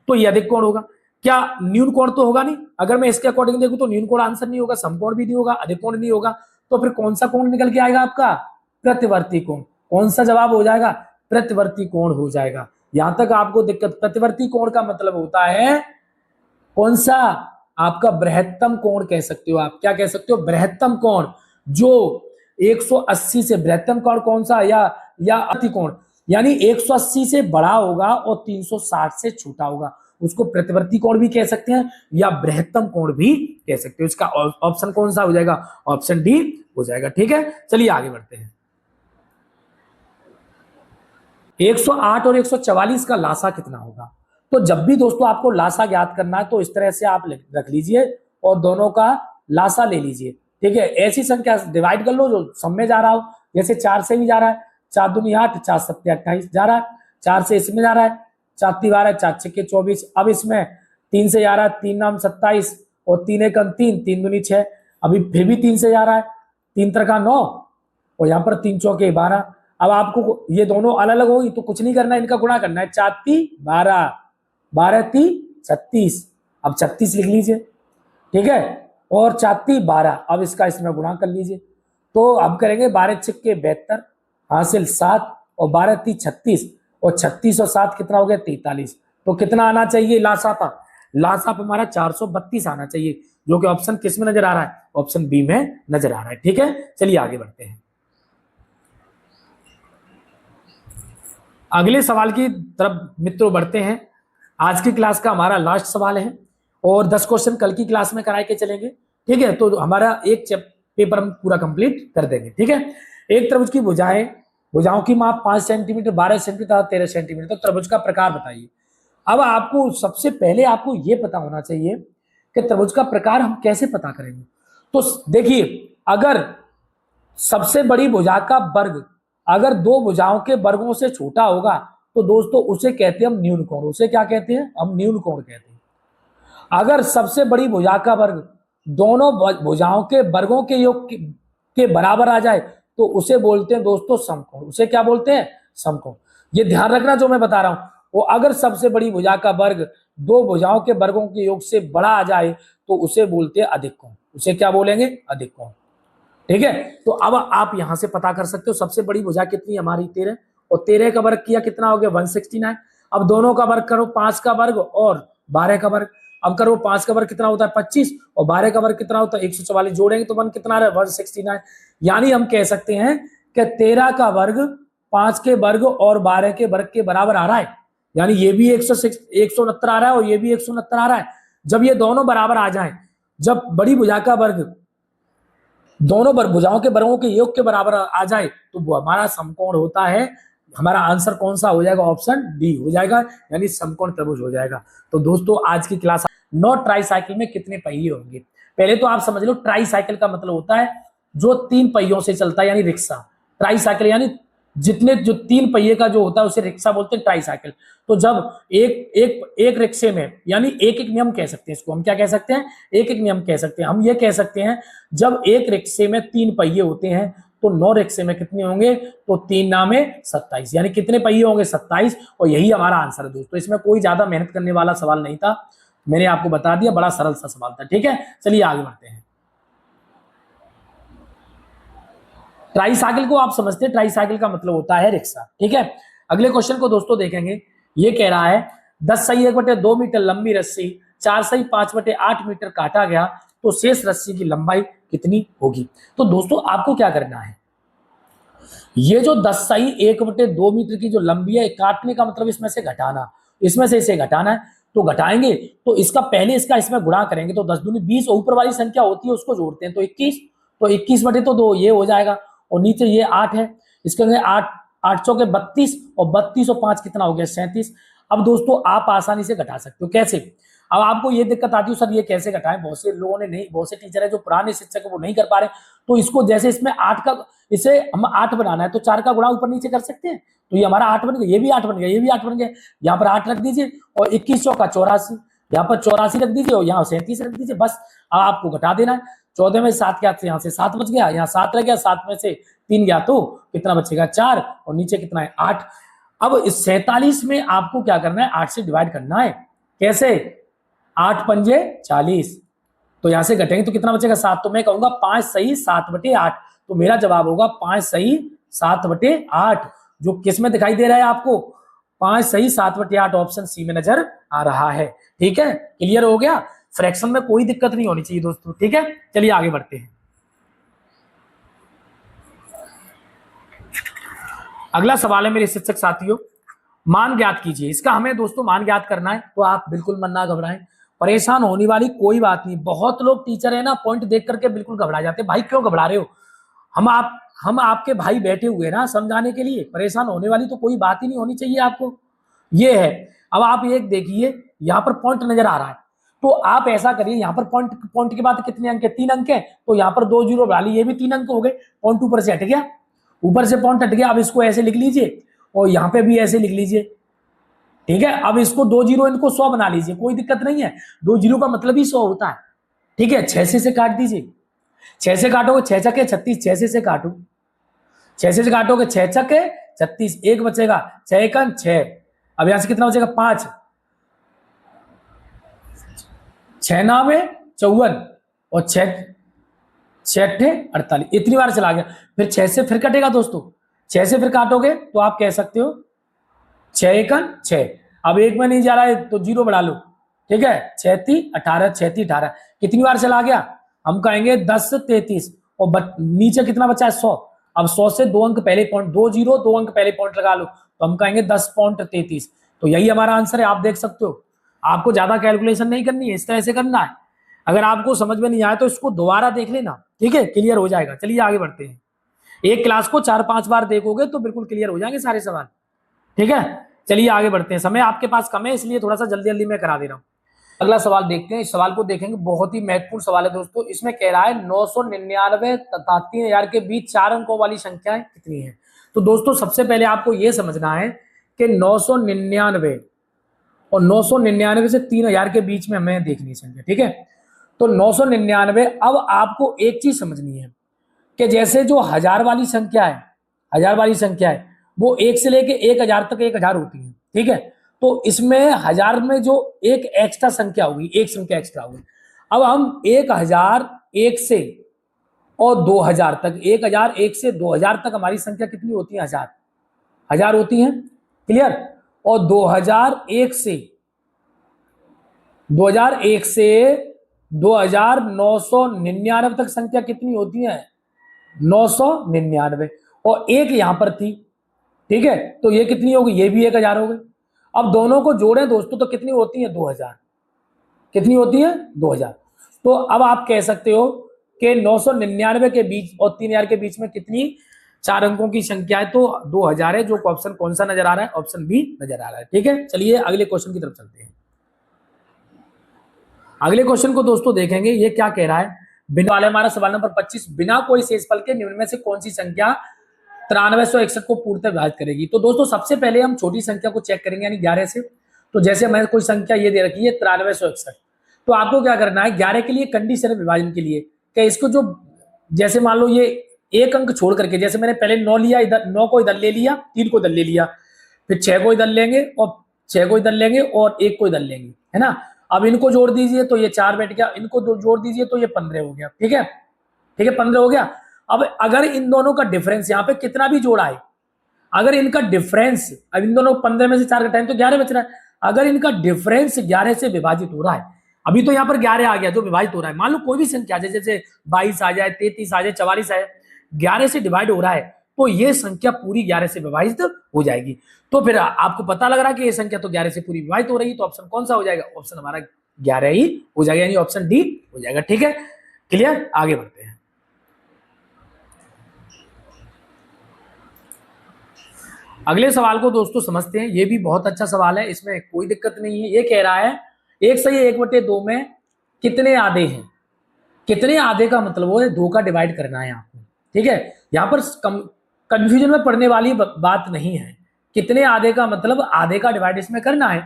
तो ये अधिक कोण होगा। क्या न्यून कोण तो होगा नहीं, अगर मैं इसके अकॉर्डिंग देखूं तो न्यून कोण आंसर नहीं होगा, समकोण भी नहीं होगा, अधिक कोण नहीं होगा, तो फिर कौन सा कोण निकल के आएगा आपका, प्रतिवर्ती कोण। कौन सा जवाब हो जाएगा, प्रतिवर्ती कोण हो जाएगा। यहां तक आपको दिक्कत, प्रतिवर्ती कोण का मतलब होता है कौन सा, आपका बृहत्तम कोण कह सकते हो आप। क्या कह सकते हो, बृहत्तम कोण। जो 180 से बृहत्तम कोण कौन सा, या अति कोण, यानी 180 से बड़ा होगा और 360 से छोटा होगा, उसको प्रतिवर्ती कोण भी कह सकते हैं या बृहत्तम कोण भी कह सकते हो। इसका ऑप्शन कौन सा हो जाएगा, ऑप्शन डी हो जाएगा। ठीक है, चलिए आगे बढ़ते हैं। 108 और 144 का लासा कितना होगा। तो जब भी दोस्तों आपको लासा ज्ञात करना है तो इस तरह से आप रख लीजिए और दोनों का लासा ले लीजिए। ठीक है, ऐसी संख्या डिवाइड कर लो जो सम में जा रहा हो, जैसे 4 से भी जा रहा है, 4 दूनी 8, 4 सत्ते 28 जा रहा है, 4 से इसमें जा रहा है, 4 ती 12, 4 छक्के 24। अब इसमें 3 से जा रहा है, 3 नाम 27 और 3 एकम 3, 3 दूनी 6। अभी फिर भी 3 से जा रहा है, 3 तरका 9 और यहाँ पर 3 चौके 12। अब आपको ये दोनों अलग अलग होगी तो कुछ नहीं करना है, इनका गुणा करना है। 4 ती 12, 12 ती 36, अब 36 लिख लीजिए। ठीक है, और 4 ती 12, अब इसका इसमें गुणा कर लीजिए। तो अब करेंगे 12 छक्के 72, हासिल 7 और 12 ती 36 और 36 और 7 कितना हो गया 43। तो कितना आना चाहिए लासापा, लासाप हमारा 432 आना चाहिए, जो कि ऑप्शन किस में नजर आ रहा है, ऑप्शन बी में नजर आ रहा है। ठीक है, चलिए आगे बढ़ते हैं। अगले सवाल की तरफ मित्रों बढ़ते हैं। आज की क्लास का हमारा लास्ट सवाल है और 10 क्वेश्चन कल की क्लास में कराए के चलेंगे। ठीक है, तो हमारा एक पेपर हम पूरा कंप्लीट कर देंगे। ठीक है, एक त्रिभुज की भुजाओं की माप 5 सेंटीमीटर, 12 सेंटीमीटर, 13 सेंटीमीटर। तो त्रिभुज का प्रकार बताइए। अब आपको सबसे पहले आपको यह पता होना चाहिए कि त्रिभुज का प्रकार हम कैसे पता करेंगे। तो देखिए, अगर सबसे बड़ी भुजा का वर्ग अगर 2 भुजाओं के वर्गों से छोटा होगा तो दोस्तों उसे कहते हैं हम न्यून कोण। उसे क्या कहते हैं, हम न्यून कोण कहते हैं। अगर सबसे बड़ी भुजा का वर्ग दोनों भुजाओं के वर्गों के योग के बराबर आ जाए तो उसे बोलते हैं दोस्तों समकोण। उसे क्या बोलते हैं, समकोण। ये ध्यान रखना जो मैं बता रहा हूं, वो अगर सबसे बड़ी भुजा का वर्ग 2 भुजाओं के वर्गों के योग से बड़ा आ जाए तो उसे बोलते हैं अधिक कोण। उसे क्या बोलेंगे, अधिक कोण। ठीक है, तो अब आप यहां से पता कर सकते हो सबसे बड़ी भुजा कितनी हमारी 13, और 13 का वर्ग किया कितना हो गया 169। अब दोनों का वर्ग करो, 5 का वर्ग और 12 का वर्ग। अब करो 5 का वर्ग कितना होता है 25 और 12 का वर्ग कितना होता है 144, जोड़ेंगे तो 1 कितना आ रहा है 169। यानी हम कह सकते हैं कि 13 का वर्ग 5 के वर्ग और 12 के वर्ग के बराबर आ रहा है, यानी ये भी 169 आ रहा है और ये भी 169 आ रहा है। जब ये दोनों बराबर आ जाए, जब बड़ी भुजा का वर्ग दोनों भुजाओं के वर्गों के योग के बराबर आ जाए तो वो हमारा समकोण होता है। हमारा आंसर कौन सा हो जाएगा, ऑप्शन डी हो जाएगा, यानी समकोण त्रिभुज हो जाएगा। तो दोस्तों आज की क्लास नो ट्राईसाइकिल में कितने पहिए होंगे, पहले तो आप समझ लो ट्राईसाइकिल का मतलब होता है जो 3 पहियों से चलता है, यानी रिक्शा। ट्राईसाइकिल यानी जो 3 पहिए का जो होता है उसे रिक्शा बोलते हैं, ट्राईसाइकिल। तो जब एक रिक्शे में, यानी एक नियम कह सकते हैं इसको, हम क्या कह सकते हैं, एक नियम कह सकते हैं। हम ये कह सकते हैं जब एक रिक्शे में 3 पहिए होते हैं तो 9 रिक्शे में कितने होंगे, तो 3 नामे 27, यानी कितने पहिए होंगे, 27। और यही हमारा आंसर है दोस्तों। इसमें कोई ज्यादा मेहनत करने वाला सवाल नहीं था, मैंने आपको बता दिया, बड़ा सरल सा सवाल था। ठीक है, चलिए आगे बढ़ते हैं। ट्राईसाइकिल को आप समझते हैं, ट्राईसाइकिल का मतलब होता है रिक्शा। ठीक है, अगले क्वेश्चन को दोस्तों देखेंगे। ये कह रहा है 10 सही 1/2 मीटर लंबी रस्सी 4 सही 5/8 मीटर काटा गया तो शेष रस्सी की लंबाई कितनी होगी। तो दोस्तों आपको क्या करना है, ये जो 10 सही 1/2 मीटर की जो लंबी है, काटने का मतलब इसमें से घटाना, इसमें से इसे घटाना है। तो घटाएंगे तो इसका पहले इसका इसमें गुणा करेंगे, तो 10 दूनी 20, ऊपर वाली संख्या होती है उसको जोड़ते हैं तो 21, तो 21/2 ये हो जाएगा, और नीचे ये 8 है, इसके अंदर 8 8 चौके 32, और 32 और 5 कितना हो गया, 37। अब दोस्तों आप आसानी से घटा सकते हो, कैसे। अब आपको ये दिक्कत आती है सर ये कैसे घटाएं, बहुत से लोगों ने नहीं, बहुत से टीचर है जो पुराने शिक्षक है वो नहीं कर पा रहे, तो इसको जैसे इसमें 8 का, इसे हम 8 बनाना है तो 4 का गुणा ऊपर नीचे कर सकते हैं, तो ये हमारा 8 बन गया, ये भी 8 बन गया, ये भी 8 बन गया। यहाँ पर 8 रख दीजिए, और 21 चौका 84, यहाँ पर 84 रख दीजिए, और यहाँ 37 रख दीजिए, बस। अब आपको घटा देना है, 14 में 7 क्या, यहाँ से 7 बच गया, यहाँ 7 रह गया, 7 में से 3 गया तो कितना बचेगा, 4, और नीचे कितना है, 8। अब इस 47 में आपको क्या करना है, 8 से डिवाइड करना है, कैसे, 8 पंजे 40, तो यहां से घटेंगे तो कितना बचेगा, 7। तो मैं कहूंगा 5 सही 7/8, तो मेरा जवाब होगा 5 सही 7/8, जो किस में दिखाई दे रहा है आपको, 5 सही 7/8 ऑप्शन सी में नजर आ रहा है। ठीक है, क्लियर हो गया, फ्रैक्शन में कोई दिक्कत नहीं होनी चाहिए दोस्तों। ठीक है, चलिए आगे बढ़ते हैं। अगला सवाल है मेरे शिक्षक साथियों, मान ज्ञात कीजिए। इसका हमें दोस्तों मान ज्ञात करना है, तो आप बिल्कुल मन ना घबराएं, परेशान होने वाली कोई बात नहीं। बहुत लोग टीचर है ना, पॉइंट देख करके बिल्कुल घबरा जाते हैं, भाई क्यों घबरा रहे हो, हम आपके भाई बैठे हुए ना समझाने के लिए, परेशान होने वाली तो कोई बात ही नहीं होनी चाहिए आपको। ये है, अब आप एक देखिए यहाँ पर पॉइंट नजर आ रहा है, तो आप ऐसा करिए, यहाँ पर पॉइंट पॉइंट के बाद कितने अंक है, 3 अंक है, तो यहाँ पर 2 जीरो बढ़ा ली, ये भी 3 अंक हो गए, पॉइंट ऊपर से हट गया, ऊपर से पॉइंट हट गया। अब इसको ऐसे लिख लीजिए, और यहाँ पे भी ऐसे लिख लीजिए। ठीक है, अब इसको 2 जीरो इनको 100 बना लीजिए, कोई दिक्कत नहीं है, 2 जीरो का मतलब ही 100 होता है। ठीक है, 6 से काट दीजिए, 6 से काटोगे 6 छके 36, 6 से काटो, 6 से काटोगे 6 छके 36, एक बचेगा, 6 एकम 6, अब यहां से कितना बचेगा, 5, 6 नाम है 54, और 6 6 48, इतनी बार चला गया। फिर 6 से फिर कटेगा दोस्तों, 6 से फिर काटोगे तो आप कह सकते हो 6 एकम 6, अब एक में नहीं जा रहा है तो जीरो बढ़ा लो। ठीक है, 36 18, 36 18, कितनी बार चला गया, हम कहेंगे 10 33, और नीचे कितना बचा है, 100। अब 100 से 2 अंक पहले पॉइंट, 2 जीरो 2 अंक पहले पॉइंट लगा लो, तो हम कहेंगे 10.33, तो यही हमारा आंसर है। आप देख सकते हो, आपको ज्यादा कैलकुलेशन नहीं करनी है, इस तरह से करना है। अगर आपको समझ में नहीं आया तो इसको दोबारा देख लेना, ठीक है, क्लियर हो जाएगा। चलिए आगे बढ़ते हैं, एक क्लास को 4-5 बार देखोगे तो बिल्कुल क्लियर हो जाएंगे सारे सवाल। ठीक है, चलिए आगे बढ़ते हैं, समय आपके पास कम है इसलिए थोड़ा सा जल्दी जल्दी मैं करा दे रहा हूं। अगला सवाल देखते हैं, इस सवाल को देखेंगे, बहुत ही महत्वपूर्ण सवाल है दोस्तों। इसमें कह रहा है 999 तथा 3000 के बीच 4 अंकों वाली संख्याएं कितनी है। तो दोस्तों सबसे पहले आपको यह समझना है कि 999 और 999 से 3000 के बीच में हमें देखनी संख्या। ठीक है, तो 999, अब आपको एक चीज समझनी है कि जैसे जो 1000 वाली संख्या है, 1000 वाली संख्या है वो 1 से लेके 1000 तक 1000 होती है। ठीक है, तो इसमें 1000 में जो एक एक्स्ट्रा संख्या होगी, एक संख्या एक्स्ट्रा होगी। अब हम 1001 से और 2000 तक, 1001 से 2000 तक हमारी संख्या कितनी होती है, 1000 1000 होती है, क्लियर। और 2001 से 2999 तक संख्या कितनी होती है, 999, और एक यहां पर थी। ठीक है, तो ये कितनी होगी, ये भी 1000 हो गई। अब दोनों को जोड़ें दोस्तों तो कितनी होती है, 2000, कितनी होती है, 2000। तो अब आप कह सकते हो कि 999 के बीच और 3000 के बीच में कितनी 4 अंकों की संख्या है, तो 2000 है, जो ऑप्शन कौन सा नजर आ रहा है, ऑप्शन बी नजर आ रहा है। ठीक है, चलिए अगले क्वेश्चन की तरफ चलते हैं। अगले क्वेश्चन को दोस्तों देखेंगे, ये क्या कह रहा है, बिना वाले हमारा सवाल नंबर 25, बिना कोई शेषफल के निम्न में से कौन सी संख्या 9361 को पूर्णतः विभाजित करेगी। तो दोस्तों सबसे पहले हम छोटी संख्या को चेक करेंगे, यानी 11 से। तो जैसे हमें कोई संख्या ये दे रखी है 9361, तो आपको क्या करना है, 11 के लिए कंडीशन है विभाजन के लिए, कि इसको जो, जैसे मान लो ये एक अंक छोड़ करके, जैसे मैंने पहले 9 लिया, इधर 9 को इधर ले लिया, 3 को इधर ले लिया, फिर 6 को इधर लेंगे और 6 को इधर लेंगे और 1 को इधर लेंगे, है ना। अब इनको जोड़ दीजिए तो ये 4 बैठ गया, इनको जोड़ दीजिए तो ये 15 हो गया। ठीक है, ठीक है, 15 हो गया। अब अगर इन दोनों का डिफरेंस यहाँ पे कितना भी जोड़ा है, अगर इनका डिफरेंस, अब इन दोनों 15 में से 4 घटाएं तो 11 बच रहा है। अगर इनका डिफरेंस 11 से विभाजित हो रहा है, अभी तो यहाँ पर 11 आ गया जो विभाजित हो रहा है, मान लो कोई भी संख्या जैसे 22 आ जाए, 33 आ जाए, 44 आ जाए, 11 से डिवाइड हो रहा है, तो ये संख्या पूरी 11 से विभाजित हो जाएगी। तो फिर आपको पता लग रहा है कि ये संख्या तो 11 से पूरी विभाजित हो रही है, तो ऑप्शन कौन सा हो जाएगा? ऑप्शन हमारा 11 ही हो जाएगा, यानी ऑप्शन डी हो जाएगा। ठीक है, क्लियर, आगे बढ़ते हैं। अगले सवाल को दोस्तों समझते हैं, ये भी बहुत अच्छा सवाल है, इसमें कोई दिक्कत नहीं है। ये कह रहा है 1 सही 1/2 में कितने आधे हैं? कितने आधे का मतलब वो है 2 का डिवाइड करना है आपको। ठीक है, यहाँ पर कंफ्यूजन में पड़ने वाली बात नहीं है। कितने आधे का मतलब आधे का डिवाइड इसमें करना है।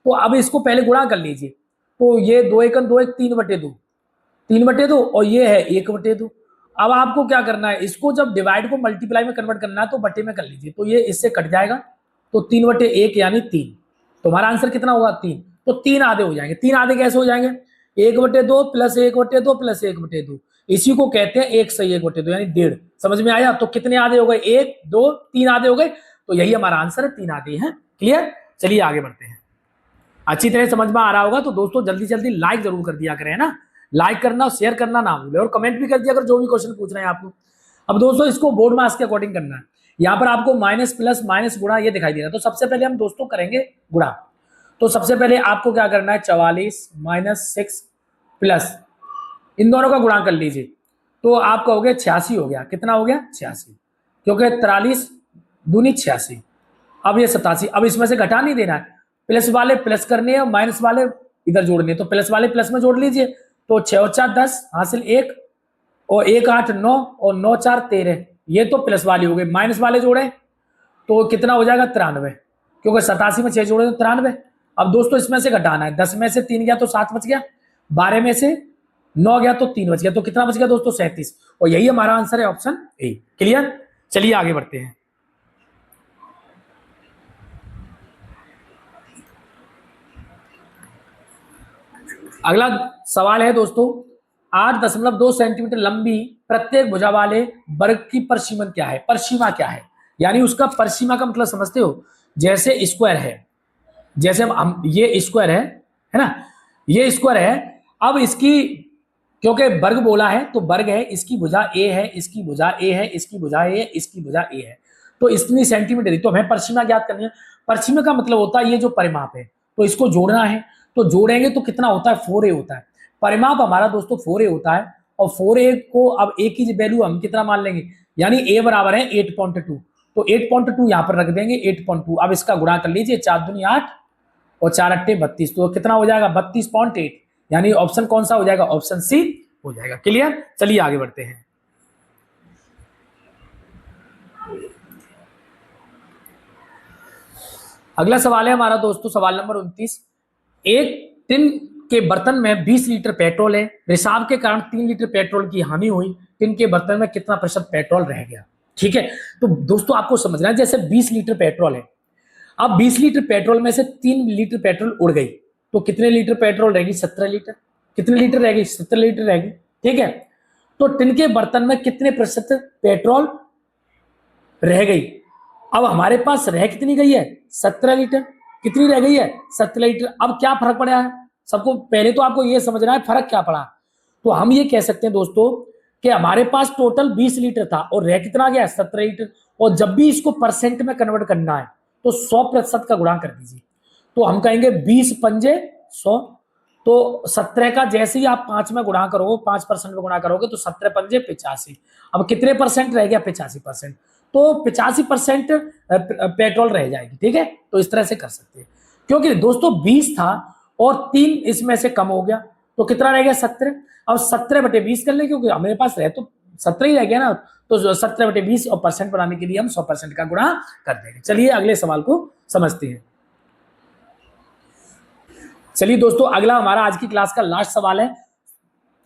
तो अब इसको पहले गुणा कर लीजिए, तो ये 2 1 2 1 3/2, 3/2 और ये है 1/2। अब आपको क्या करना है, इसको जब डिवाइड को मल्टीप्लाई में कन्वर्ट करना है तो बटे में कर लीजिए, तो ये इससे कट जाएगा, तो 3/1 यानी 3। तो हमारा आंसर कितना होगा? 3। तो 3 आधे हो जाएंगे। 3 आधे कैसे हो जाएंगे? 1/2 प्लस 1/2 प्लस 1/2, इसी को कहते हैं 1 सही 1/2 यानी 1.5। समझ में आया? तो कितने आधे हो गए? 1 2 3 आधे हो गए, तो यही हमारा आंसर है, 3 आधे हैं। क्लियर, चलिए आगे बढ़ते हैं। अच्छी तरह समझ में आ रहा होगा तो दोस्तों जल्दी जल्दी लाइक जरूर कर दिया करें ना, लाइक करना और शेयर करना ना भूले, और कमेंट भी कर दिया अगर जो भी क्वेश्चन पूछ रहे हैं आपको। अब दोस्तों इसको बोर्ड मार्क्स के अकॉर्डिंग करना है। यहाँ पर आपको माइनस प्लस माइनस गुणा ये दिखाई दे रहा है, तो सबसे पहले हम दोस्तों करेंगे गुणा। तो सबसे पहले आपको क्या करना है, 44 माइनस 6 प्लस इन दोनों का गुणा कर लीजिए, तो आप कहोगे 86 हो गया। कितना हो गया? 86, क्योंकि 43 दूनी 86। अब ये 87, अब इसमें से घटा नहीं देना है, प्लस वाले प्लस करने हैं, माइनस वाले इधर जोड़ने, तो प्लस वाले प्लस में जोड़ लीजिए। तो 6 और 4 10 हासिल 1 और 1 8 9 और 9 4 13, ये तो प्लस वाली हो गई। माइनस वाले जोड़े तो कितना हो जाएगा? 93, क्योंकि 87 में 6 जोड़े तो 93। अब दोस्तों इसमें से घटाना है, 10 में से 3 गया तो 7 बच गया, 12 में से 9 गया तो 3 बच गया, तो कितना बच गया दोस्तों? 37। और यही हमारा आंसर है, ऑप्शन ए। क्लियर, चलिए आगे बढ़ते हैं। अगला सवाल है दोस्तों, 8.2 सेंटीमीटर लंबी प्रत्येक भुजा वाले वर्ग की परिसीमन क्या है? परिसीमा क्या है, यानी उसका परिसीमा का मतलब समझते हो? जैसे स्क्वायर है, जैसे हम ये स्क्वायर है ना, ये स्क्वायर है। अब इसकी क्योंकि वर्ग बोला है तो वर्ग है, इसकी भुजा ए है, इसकी भुजा ए है, इसकी भुजा ए है, इसकी भुजा ए है, तो इतनी सेंटीमीटर। तो हमें परिसीमा ज्ञात करनी है। परिसीमा का मतलब होता है ये जो परिमाप है, तो इसको जोड़ना है, तो जोड़ेंगे तो कितना होता है? 4a होता है। परिमाप हमारा दोस्तों 4a होता है, और 4a को अब a की वैल्यू हम कितना मान लेंगे, यानी a बराबर है 8.2, तो 8.2 यहां पर रख देंगे, 8.2। अब इसका गुणा कर लीजिए, 4 दूनी 8 और 4 अट्ठे 32, तो कितना हो जाएगा? 32.8, यानी ऑप्शन कौन सा हो जाएगा? ऑप्शन सी हो जाएगा। क्लियर, चलिए आगे बढ़ते हैं। अगला सवाल है हमारा दोस्तों, सवाल नंबर 29। एक टिन के बर्तन में 20 लीटर पेट्रोल है, रिसाव के कारण 3 लीटर पेट्रोल की हानि हुई, टिन के बर्तन में कितना प्रतिशत पेट्रोल रह गया? ठीक है, तो दोस्तों आपको समझना है, जैसे 20 लीटर पेट्रोल है, अब 20 लीटर पेट्रोल में से 3 लीटर पेट्रोल उड़ गई, तो कितने लीटर पेट्रोल रहेगी? 17 लीटर। कितने लीटर रहेगी? 17 लीटर रहेगी। ठीक है, तो टिन के बर्तन में कितने प्रतिशत पेट्रोल रह गई? अब हमारे पास रह कितनी गई है? 17 लीटर। कितनी रह गई है? 17 लीटर। अब क्या फर्क पड़ा है? सबको पहले तो आपको यह समझना है फर्क क्या पड़ा। तो हम ये कह सकते हैं दोस्तों कि हमारे पास टोटल 20 लीटर था और रह कितना गया? 17 लीटर। और जब भी इसको परसेंट में कन्वर्ट करना है तो 100% का गुणा कर दीजिए, तो हम कहेंगे 20 पंजे 100, तो 17 का जैसे ही आप 5 में गुणा करोगे, 5% में गुणा करोगे, तो 17 पंजे 85। अब कितने परसेंट रह गया? 85%। तो 85% पेट्रोल रह जाएगी। ठीक है, तो इस तरह से कर सकते हैं, क्योंकि दोस्तों 20 था और 3 इसमें से कम हो गया, तो कितना रह गया? 17। अब 17/20 कर ले, क्योंकि हमारे पास रह तो 17 ही रह गया ना, तो 17/20 और परसेंट बनाने के लिए हम 100% का गुणा कर देंगे। चलिए अगले सवाल को समझते हैं। चलिए दोस्तों, अगला हमारा आज की क्लास का लास्ट सवाल है।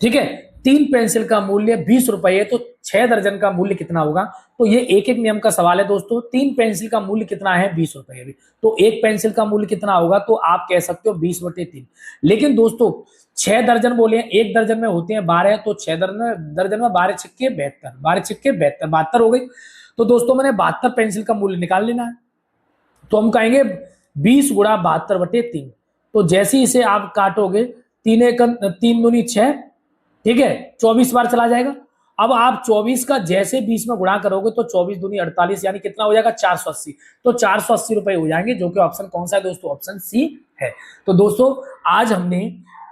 ठीक है, 3 पेंसिल का मूल्य 20 रुपए है, तो 6 दर्जन का मूल्य कितना होगा? तो ये एक एक नियम का सवाल है दोस्तों। 3 पेंसिल का मूल्य कितना है? 20 रुपए है। तो एक पेंसिल का मूल्य कितना होगा? तो आप कह सकते हो 20/3। लेकिन दोस्तों 6 दर्जन बोले हैं, एक दर्जन में होते हैं 12, तो 6 दर्जन में 12 छिक्के 72, 12 छिक्के 72, 72 हो गई। तो दोस्तों मैंने 72 पेंसिल का मूल्य निकाल लेना है। तो हम कहेंगे 20 गुणा 72/3। तो जैसे ही इसे आप काटोगे, 3 दूनी 6, ठीक है, 24 बार चला जाएगा। अब आप 24 का जैसे 20 में गुणा करोगे तो 24 दूनी 48, यानी कितना हो जाएगा? 480। तो 480 रुपए हो जाएंगे, जो कि ऑप्शन कौन सा है दोस्तों? ऑप्शन सी है। तो दोस्तों आज हमने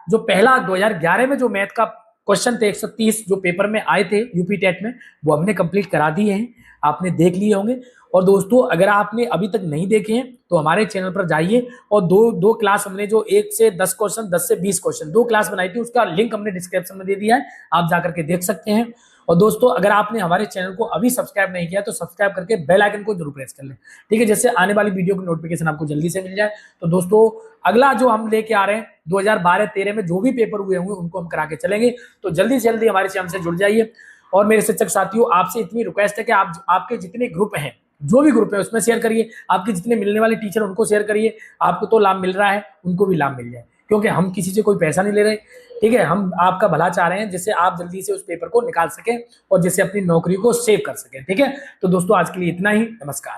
जो पहला 2011 में जो मैथ का क्वेश्चन थे 130 जो पेपर में आए थे यूपी टेट में, वो हमने कंप्लीट करा दिए हैं, आपने देख लिए होंगे। और दोस्तों अगर आपने अभी तक नहीं देखे हैं तो हमारे चैनल पर जाइए, और दो क्लास हमने जो 1 से 10 क्वेश्चन, 10 से 20 क्वेश्चन 2 क्लास बनाई थी, उसका लिंक हमने डिस्क्रिप्शन में दे दिया है, आप जाकर के देख सकते हैं। और दोस्तों अगर आपने हमारे चैनल को अभी सब्सक्राइब नहीं किया तो सब्सक्राइब करके बेल आइकन को जरूर प्रेस कर लें, ठीक है, जिससे आने वाली वीडियो की नोटिफिकेशन आपको जल्दी से मिल जाए। तो दोस्तों अगला जो हम लेके आ रहे हैं 2012-13 में जो भी पेपर हुए होंगे उनको हम करा के चलेंगे, तो जल्दी से जल्दी हमारे चैनल से जुड़ जाइए। और मेरे शिक्षक साथियों आपसे इतनी रिक्वेस्ट है कि आप आपके जितने ग्रुप हैं, जो भी ग्रुप है उसमें शेयर करिए, आपके जितने मिलने वाले टीचर उनको शेयर करिए, आपको तो लाभ मिल रहा है उनको भी लाभ मिल जाए, क्योंकि हम किसी से कोई पैसा नहीं ले रहे, ठीक है, हम आपका भला चाह रहे हैं, जिससे आप जल्दी से उस पेपर को निकाल सकें और जिससे अपनी नौकरी को सेव कर सकें, ठीक है। तो दोस्तों आज के लिए इतना ही, नमस्कार।